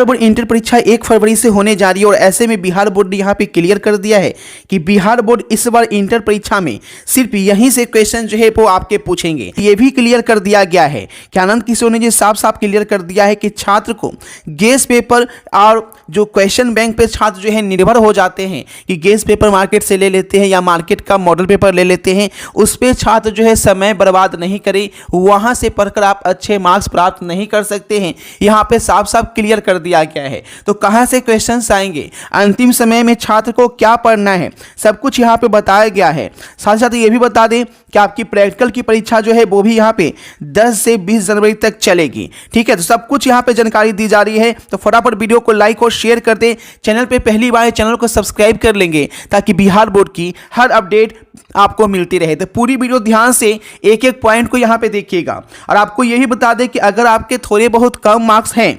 Board inter परीक्षा 1 फरवरी से होने जा रही है और ऐसे में बिहार बोर्ड ने यहाँ पे क्लियर कर दिया है कि बिहार बोर्ड इस बार इंटर परीक्षा में सिर्फ यहीं से क्वेश्चन जो है वो आपके पूछेंगे। ये भी क्लियर कर दिया गया है कि आनंद किशोर ने जो साफ साफ क्लियर कर दिया है कि छात्र को गेस पेपर और जो क्वेश्चन बैंक पे छात्र जो है निर्भर हो जाते हैं कि गेस पेपर मार्केट से ले लेते हैं या मार्केट का मॉडल पेपर ले लेते हैं, उस पर छात्र जो है समय बर्बाद नहीं करे, वहाँ से पढ़कर आप अच्छे मार्क्स प्राप्त नहीं कर सकते हैं। यहाँ पे साफ साफ क्लियर कर दिया गया है। तो कहाँ से क्वेश्चंस आएंगे, अंतिम समय में छात्र को क्या पढ़ना है, सब कुछ यहाँ पे बताया गया है। साथ साथ ये भी बता दें कि आपकी प्रैक्टिकल की परीक्षा जो है वो भी यहाँ पे 10 से 20 जनवरी तक चलेगी। ठीक है, तो सब कुछ यहाँ पे जानकारी दी जा रही है। तो फटाफट वीडियो को लाइक और शेयर कर दें। चैनल पे पहली बार चैनल को सब्सक्राइब कर लेंगे ताकि बिहार बोर्ड की हर अपडेट आपको मिलती रहे। तो पूरी वीडियो ध्यान से एक एक पॉइंट को यहाँ पे देखिएगा। और आपको यही बता दें कि अगर आपके थोड़े बहुत कम मार्क्स हैं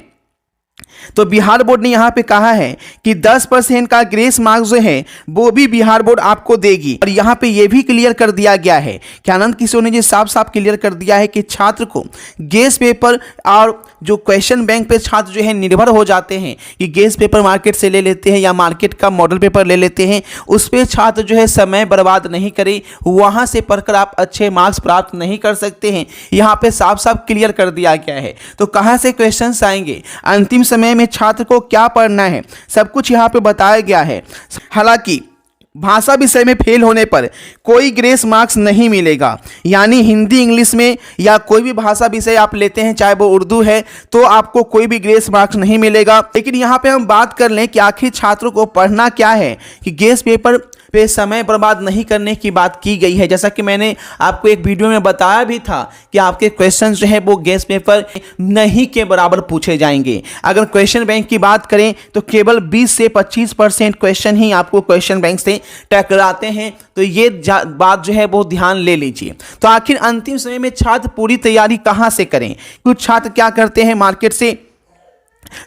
तो बिहार बोर्ड ने यहाँ पे कहा है कि 10% का ग्रेस मार्क्स जो है वो भी बिहार बोर्ड आपको देगी। और यहाँ पे ये भी क्लियर कर दिया गया है कि आनंद किशोर ने जो साफ साफ क्लियर कर दिया है कि छात्र को गेस पेपर और जो क्वेश्चन बैंक पे छात्र जो है निर्भर हो जाते हैं कि गेस पेपर मार्केट से ले लेते हैं या मार्केट का मॉडल पेपर ले लेते हैं, उस पर छात्र जो है समय बर्बाद नहीं करे, वहाँ से पढ़कर आप अच्छे मार्क्स प्राप्त नहीं कर सकते हैं। यहाँ पे साफ साफ क्लियर कर दिया गया है। तो कहाँ से क्वेश्चन आएंगे, अंतिम समय में छात्र को क्या पढ़ना है, सब कुछ यहाँ पे बताया गया है। हालांकि भाषा विषय में फेल होने पर कोई ग्रेस मार्क्स नहीं मिलेगा, यानी हिंदी इंग्लिश में या कोई भी भाषा विषय आप लेते हैं चाहे वो उर्दू है तो आपको कोई भी ग्रेस मार्क्स नहीं मिलेगा। लेकिन यहाँ पे हम बात कर लें कि आखिर छात्रों को पढ़ना क्या है, कि गेस पेपर पे समय बर्बाद नहीं करने की बात की गई है। जैसा कि मैंने आपको एक वीडियो में बताया भी था कि आपके क्वेश्चंस जो है वो गेस पेपर नहीं के बराबर पूछे जाएंगे। अगर क्वेश्चन बैंक की बात करें तो केवल 20 से 25% क्वेश्चन ही आपको क्वेश्चन बैंक से टकराते हैं। तो ये बात जो है वो ध्यान ले लीजिए। तो आखिर अंतिम समय में छात्र पूरी तैयारी कहाँ से करें। कुछ छात्र क्या करते हैं, मार्केट से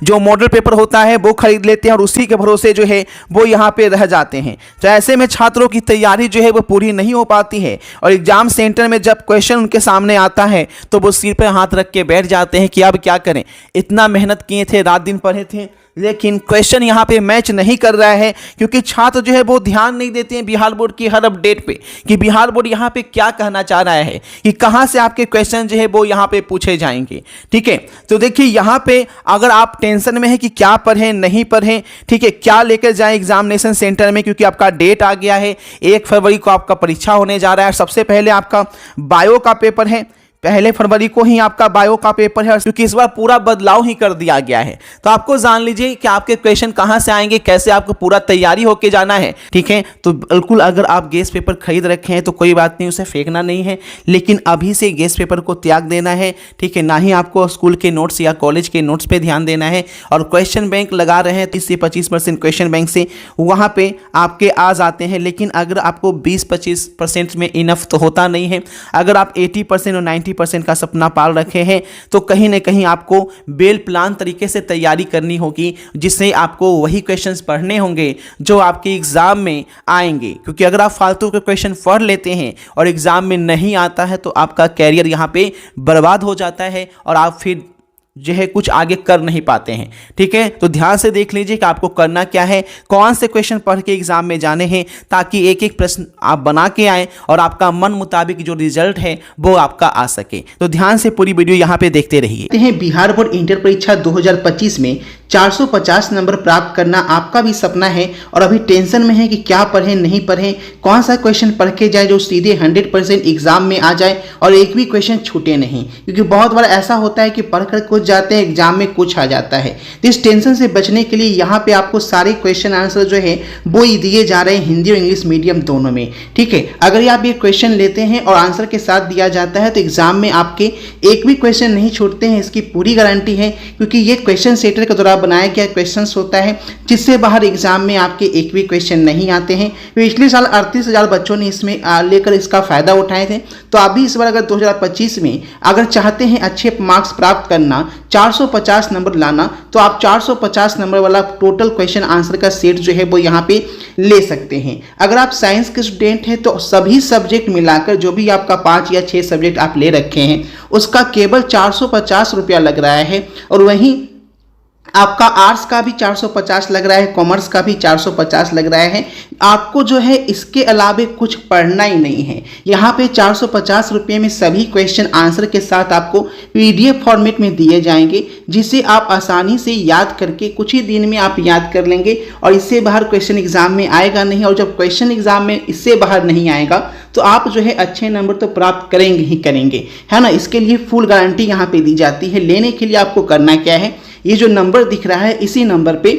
जो मॉडल पेपर होता है वो खरीद लेते हैं और उसी के भरोसे जो है वो यहाँ पे रह जाते हैं। तो ऐसे में छात्रों की तैयारी जो है वो पूरी नहीं हो पाती है और एग्जाम सेंटर में जब क्वेश्चन उनके सामने आता है तो वो सिर पे हाथ रख के बैठ जाते हैं कि अब क्या करें, इतना मेहनत किए थे, रात दिन पढ़े थे, लेकिन क्वेश्चन यहाँ पे मैच नहीं कर रहा है क्योंकि छात्र जो है वो ध्यान नहीं देते हैं बिहार बोर्ड की हर अपडेट पे कि बिहार बोर्ड यहाँ पे क्या कहना चाह रहा है, कि कहाँ से आपके क्वेश्चन जो है वो यहाँ पे पूछे जाएंगे। ठीक है, तो देखिए यहाँ पे अगर आप टेंशन में है कि क्या पढ़ें नहीं पढ़ें, ठीक है, क्या लेकर जाएं एग्जामिनेशन सेंटर में, क्योंकि आपका डेट आ गया है, 1 फरवरी को आपका परीक्षा होने जा रहा है। सबसे पहले आपका बायो का पेपर है, 1 फरवरी को ही आपका बायो का पेपर है, क्योंकि इस बार पूरा बदलाव ही कर दिया गया है। तो आपको जान लीजिए कि आपके क्वेश्चन कहां से आएंगे, कैसे आपको पूरा तैयारी होके जाना है। ठीक है, तो बिल्कुल अगर आप गेस पेपर खरीद रखे हैं तो कोई बात नहीं, उसे फेंकना नहीं है, लेकिन अभी से गेस पेपर को त्याग देना है। ठीक है, ना ही आपको स्कूल के नोट्स या कॉलेज के नोट्स पे ध्यान देना है। और क्वेश्चन बैंक लगा रहे हैं 30 से 25% क्वेश्चन बैंक से वहाँ पे आपके आ जाते हैं, लेकिन अगर आपको 20-25% में इनफ तो होता नहीं है। अगर आप 80% और 90% का सपना पाल रखे हैं तो कहीं ना कहीं आपको वेल प्लान तरीके से तैयारी करनी होगी, जिससे आपको वही क्वेश्चंस पढ़ने होंगे जो आपके एग्जाम में आएंगे। क्योंकि अगर आप फालतू के क्वेश्चन पढ़ लेते हैं और एग्जाम में नहीं आता है तो आपका कैरियर यहाँ पे बर्बाद हो जाता है और आप फिर जो है कुछ आगे कर नहीं पाते हैं। ठीक है, तो ध्यान से देख लीजिए कि आपको करना क्या है, कौन से क्वेश्चन पढ़ के एग्जाम में जाने हैं, ताकि एक एक प्रश्न आप बना के आए और आपका मन मुताबिक जो रिजल्ट है वो आपका आ सके। तो ध्यान से पूरी वीडियो यहाँ पे देखते रहिए। बिहार बोर्ड इंटर परीक्षा 2025 में 450 नंबर प्राप्त करना आपका भी सपना है और अभी टेंशन में है कि क्या पढ़ें नहीं पढ़ें, कौन सा क्वेश्चन पढ़ के जाए जो सीधे 100% एग्जाम में आ जाए और एक भी क्वेश्चन छूटे नहीं। क्योंकि बहुत बार ऐसा होता है कि पढ़कर कुछ जाते हैं, एग्जाम में कुछ आ जाता है। तो इस टेंशन से बचने के लिए यहाँ पे आपको सारे क्वेश्चन आंसर जो है वो ही दिए जा रहे हैं, हिंदी और इंग्लिश मीडियम दोनों में। ठीक है, अगर आप ये क्वेश्चन लेते हैं और आंसर के साथ दिया जाता है तो एग्जाम में आपके एक भी क्वेश्चन नहीं छूटते हैं, इसकी पूरी गारंटी है। क्योंकि ये क्वेश्चन सेटर के द्वारा बनाया गया क्वेश्चन होता है जिससे बाहर एग्जाम में आपके एक भी क्वेश्चन नहीं आते हैं। पिछले साल 38,000 बच्चों ने इसमें लेकर इसका फायदा उठाए थे। तो आप भी इस बार अगर 2025 में अगर चाहते हैं अच्छे मार्क्स प्राप्त करना, 450 नंबर लाना, तो आप 450 नंबर वाला टोटल क्वेश्चन आंसर का सेट जो है वो यहाँ पे ले सकते हैं। अगर आप साइंस के स्टूडेंट हैं तो सभी सब्जेक्ट मिलाकर जो भी आपका 5 या 6 सब्जेक्ट आप ले रखे हैं उसका केवल 450 रुपया लग रहा है। और वहीं आपका आर्ट्स का भी 450 लग रहा है, कॉमर्स का भी 450 लग रहा है। आपको जो है इसके अलावे कुछ पढ़ना ही नहीं है। यहाँ पे 450 रुपये में सभी क्वेश्चन आंसर के साथ आपको PDF फॉर्मेट में दिए जाएंगे, जिसे आप आसानी से याद करके कुछ ही दिन में आप याद कर लेंगे और इससे बाहर क्वेश्चन एग्जाम में आएगा नहीं। और जब क्वेश्चन एग्जाम में इससे बाहर नहीं आएगा तो आप जो है अच्छे नंबर तो प्राप्त करेंगे ही करेंगे, है ना। इसके लिए फुल गारंटी यहाँ पे दी जाती है। लेने के लिए आपको करना क्या है, ये जो नंबर दिख रहा है इसी नंबर पे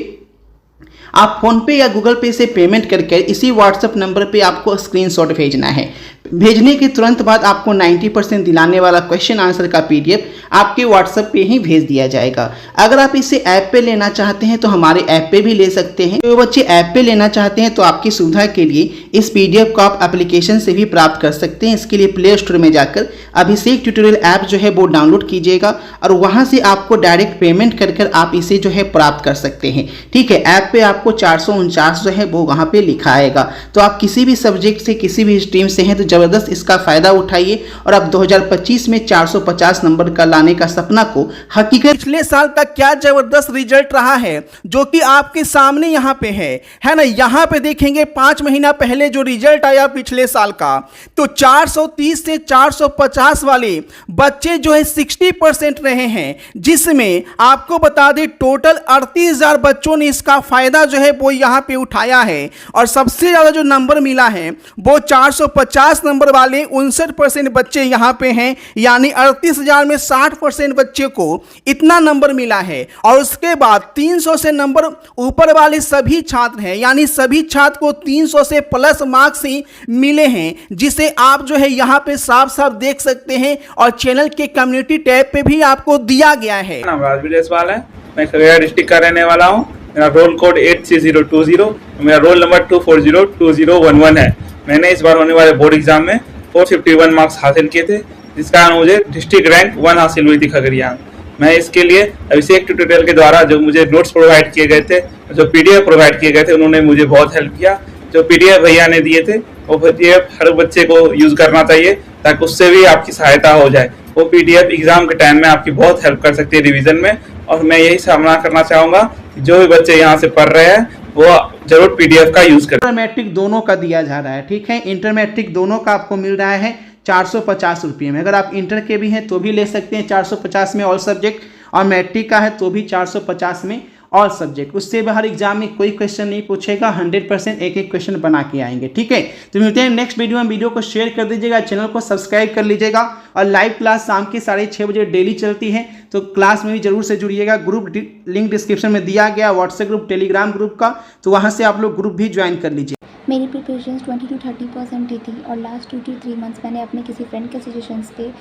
आप फोन पे या गूगल पे से पेमेंट करके इसी व्हाट्सएप नंबर पे आपको स्क्रीनशॉट भेजना है। भेजने के तुरंत बाद आपको 90% दिलाने वाला क्वेश्चन आंसर का PDF आपके व्हाट्सएप पे ही भेज दिया जाएगा। अगर आप इसे ऐप पे लेना चाहते हैं तो हमारे ऐप पे भी ले सकते हैं। जो बच्चे ऐप पे लेना चाहते हैं तो आपकी सुविधा के लिए इस PDF को आप एप्लीकेशन से भी प्राप्त कर सकते हैं। इसके लिए प्ले स्टोर में जाकर अभिषेक ट्यूटोरियल ऐप जो है वो डाउनलोड कीजिएगा और वहाँ से आपको डायरेक्ट पेमेंट कर आप इसे जो है प्राप्त कर सकते हैं। ठीक है, ऐप पे आपको 449 जो है वो वहाँ पे लिखा आएगा। तो आप किसी भी सब्जेक्ट से किसी भी स्ट्रीम से हैं तो जबरदस्त इसका फायदा उठाइए और आप 2025 में 450 नंबर का लाने का सपना को हकीकत। पिछले साल का क्या जबरदस्त रिजल्ट रहा है जो कि आपके सामने यहाँ पे है ना। यहाँ पे देखेंगे 5 महीना पहले जो रिजल्ट आया पिछले साल का, तो 430 से 450 वाले बच्चे जो है 60% रहे हैं, जिसमें आपको बता दें टोटल 38,000 बच्चों ने इसका फायदा जो है वो यहाँ पे उठाया है। और सबसे ज्यादा जो नंबर मिला है वो 450 नंबर वाले 59% बच्चे यहाँ पे हैं, यानी 38,000 में 60% बच्चे को इतना नंबर मिला है। और उसके बाद 300 से नंबर ऊपर वाले सभी छात्र हैं, यानी सभी छात्र को 300 से प्लस मार्क्स ही मिले हैं, जिसे आप जो है यहाँ पे साफ साफ देख सकते हैं। और चैनल के कम्युनिटी टैब पे भी आपको दिया गया है। नाम राजवीर जायसवाल है, मैं खगड़िया डिस्ट्रिक्ट का रहने वाला हूँ। मेरा रोल कोड 83020, मेरा रोल नंबर 2402011 है। मैंने इस बार होने वाले बोर्ड एग्जाम में 451 मार्क्स हासिल किए थे, जिस कारण मुझे डिस्ट्रिक्ट रैंक 1 हासिल हुई थी खगड़िया। मैं इसके लिए अभिषेक ट्यूटोरियल के द्वारा जो मुझे नोट्स प्रोवाइड किए गए थे, जो PDF प्रोवाइड किए गए थे, उन्होंने मुझे बहुत हेल्प किया। जो PDF भैया ने दिए थे वो PDF हर बच्चे को यूज करना चाहिए ताकि उससे भी आपकी सहायता हो जाए। वो PDF एग्जाम के टाइम में आपकी बहुत हेल्प कर सकती है रिवीजन में। और मैं यही सामना करना चाहूंगा कि जो भी बच्चे यहाँ से पढ़ रहे हैं वो जरूर PDF का यूज करें। इंटर मैट्रिक दोनों का दिया जा रहा है। ठीक है, इंटर मैट्रिक दोनों का आपको मिल रहा है 450 रुपये में। अगर आप इंटर के भी हैं तो भी ले सकते हैं 450 में ऑल सब्जेक्ट, और मैट्रिक का है तो भी 450 में ऑल सब्जेक्ट। उससे बाहर एग्जाम में कोई क्वेश्चन नहीं पूछेगा, 100% एक एक क्वेश्चन बना के आएंगे। ठीक है, तो मिलते हैं नेक्स्ट वीडियो में। वीडियो को शेयर कर दीजिएगा, चैनल को सब्सक्राइब कर लीजिएगा। और लाइव क्लास शाम के 6:30 बजे डेली चलती है, तो क्लास में भी जरूर से जुड़िएगा। ग्रुप लिंक डिस्क्रिप्शन में दिया गया, व्हाट्सएप ग्रुप, टेलीग्राम ग्रुप का, तो वहाँ से आप लोग ग्रुप भी ज्वाइन कर लीजिए। मेरी प्रिपरेशन 20 to 30% ही थी और लास्ट 2 to 3 मंथ्स मैंने अपने किसी फ्रेंड के सजेशंस पे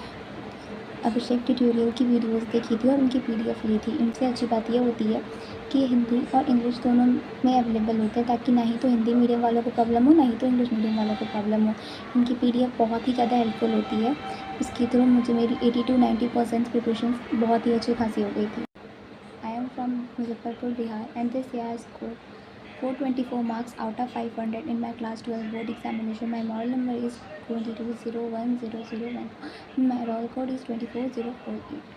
अभिषेक ट्यूटोरियल की वीडियोस देखी थी और उनकी PDF ली थी। इनसे अच्छी बात यह होती है कि हिंदी और इंग्लिश दोनों में अवेलेबल होते हैं, ताकि ना ही तो हिंदी मीडियम वालों को प्रॉब्लम हो, ना ही तो इंग्लिश मीडियम वालों को प्रॉब्लम हो। इनकी PDF बहुत ही ज़्यादा हेल्पफुल होती है। इसके थ्रू मुझे मेरी 80 to 90% प्रिपरेशन बहुत ही अच्छी खासी हो गई थी। I am from Muzaffarpur, Bihar, and this year I scored 424 marks out of 500 in my class 12 board examination. My model number is 22010001. My roll code is 24048.